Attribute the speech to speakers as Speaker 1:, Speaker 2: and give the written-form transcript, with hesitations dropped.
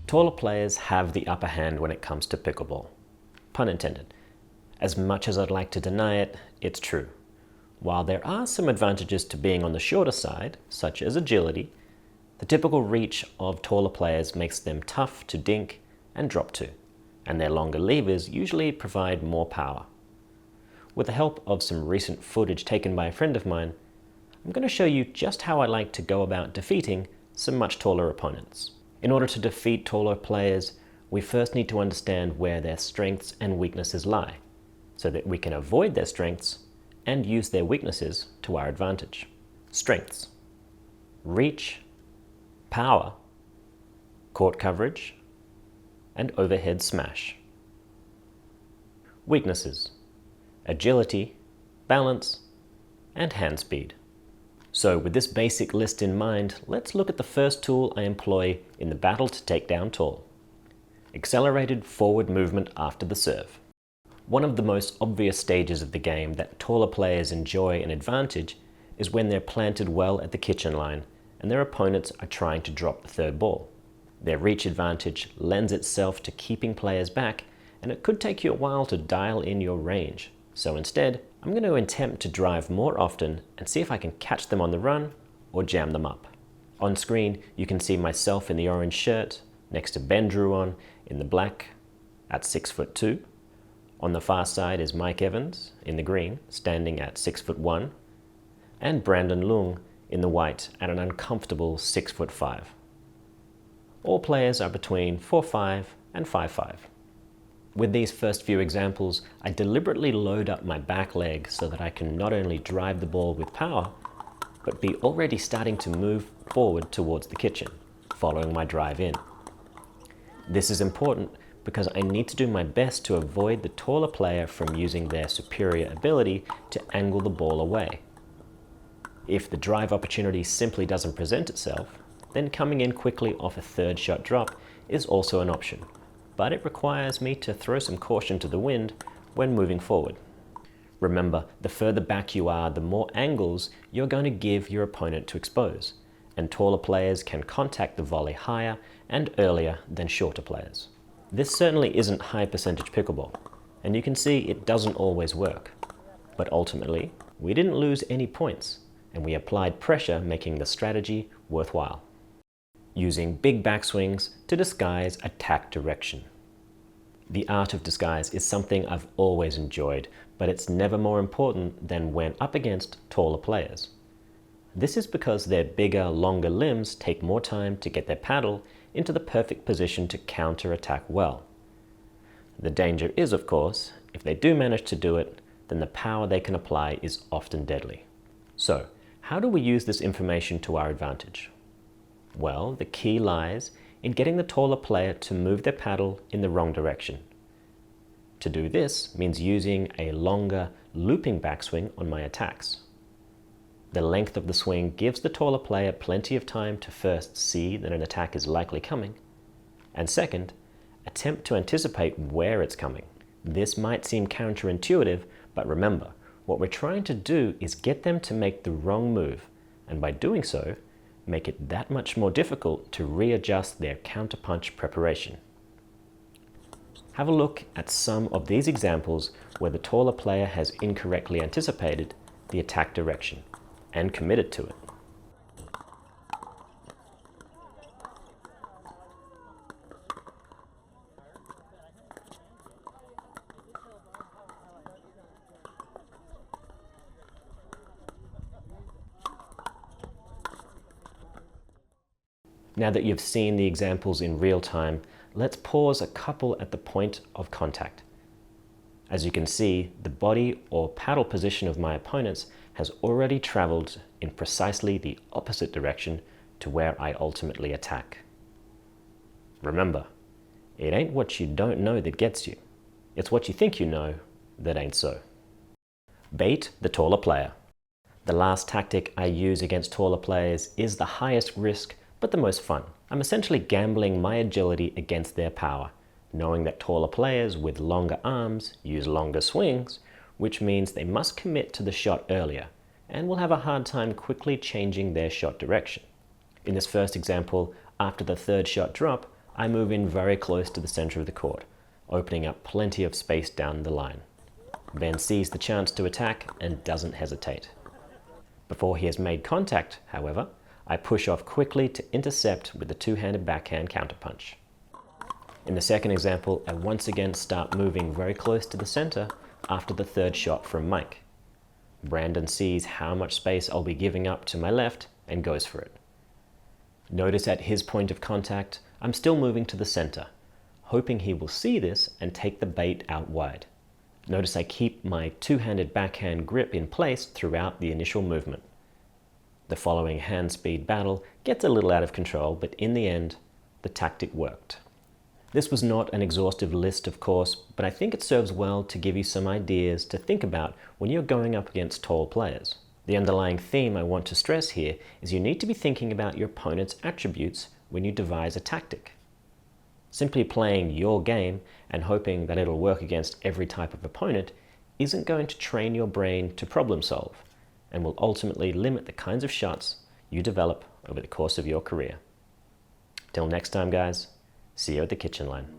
Speaker 1: Taller players have the upper hand when it comes to pickleball. Pun intended. As much as I'd like to deny it, it's true. While there are some advantages to being on the shorter side, such as agility, the typical reach of taller players makes them tough to dink and drop to, and their longer levers usually provide more power. With the help of some recent footage taken by a friend of mine, I'm going to show you just how I like to go about defeating some much taller opponents. In order to defeat taller players, we first need to understand where their strengths and weaknesses lie, so that we can avoid their strengths and use their weaknesses to our advantage. Strengths: reach, power, court coverage, and overhead smash. Weaknesses: agility, balance, and hand speed. So with this basic list in mind, let's look at the first tool I employ in the battle to take down tall: accelerated forward movement after the serve. One of the most obvious stages of the game that taller players enjoy an advantage is when they're planted well at the kitchen line and their opponents are trying to drop the third ball. Their reach advantage lends itself to keeping players back, and it could take you a while to dial in your range. So instead, I'm going to attempt to drive more often and see if I can catch them on the run or jam them up. On screen, you can see myself in the orange shirt next to Ben Druon in the black at 6'2". On the far side is Mike Evans in the green, standing at 6'1", and Brandon Lung in the white at an uncomfortable 6'5". All players are between 4'5" and 5'5". With these first few examples, I deliberately load up my back leg so that I can not only drive the ball with power, but be already starting to move forward towards the kitchen, following my drive in. This is important because I need to do my best to avoid the taller player from using their superior ability to angle the ball away. If the drive opportunity simply doesn't present itself, then coming in quickly off a third shot drop is also an option, but it requires me to throw some caution to the wind when moving forward. Remember, the further back you are, the more angles you're going to give your opponent to expose, and taller players can contact the volley higher and earlier than shorter players. This certainly isn't high percentage pickleball, and you can see it doesn't always work. But ultimately, we didn't lose any points, and we applied pressure, making the strategy worthwhile. Using big backswings to disguise attack direction. The art of disguise is something I've always enjoyed, but it's never more important than when up against taller players. This is because their bigger, longer limbs take more time to get their paddle into the perfect position to counter-attack well. The danger is, of course, if they do manage to do it, then the power they can apply is often deadly. So, how do we use this information to our advantage? Well, the key lies in getting the taller player to move their paddle in the wrong direction. To do this means using a longer, looping backswing on my attacks. The length of the swing gives the taller player plenty of time to first see that an attack is likely coming, and second, attempt to anticipate where it's coming. This might seem counterintuitive, but remember, what we're trying to do is get them to make the wrong move, and by doing so, make it that much more difficult to readjust their counterpunch preparation. Have a look at some of these examples where the taller player has incorrectly anticipated the attack direction and committed to it. Now that you've seen the examples in real time, let's pause a couple at the point of contact. As you can see, the body or paddle position of my opponents has already traveled in precisely the opposite direction to where I ultimately attack. Remember, it ain't what you don't know that gets you. It's what you think you know that ain't so. Bait the taller player. The last tactic I use against taller players is the highest risk but the most fun. I'm essentially gambling my agility against their power, knowing that taller players with longer arms use longer swings, which means they must commit to the shot earlier and will have a hard time quickly changing their shot direction. In this first example, after the third shot drop, I move in very close to the center of the court, opening up plenty of space down the line. Ben sees the chance to attack and doesn't hesitate. Before he has made contact, however, I push off quickly to intercept with the two-handed backhand counterpunch. In the second example, I once again start moving very close to the center after the third shot from Mike. Brandon sees how much space I'll be giving up to my left and goes for it. Notice at his point of contact, I'm still moving to the center, hoping he will see this and take the bait out wide. Notice I keep my two-handed backhand grip in place throughout the initial movement. The following hand-speed battle gets a little out of control, but in the end, the tactic worked. This was not an exhaustive list, of course, but I think it serves well to give you some ideas to think about when you're going up against tall players. The underlying theme I want to stress here is you need to be thinking about your opponent's attributes when you devise a tactic. Simply playing your game and hoping that it'll work against every type of opponent isn't going to train your brain to problem solve and will ultimately limit the kinds of shots you develop over the course of your career. Till next time, guys, see you at the kitchen line.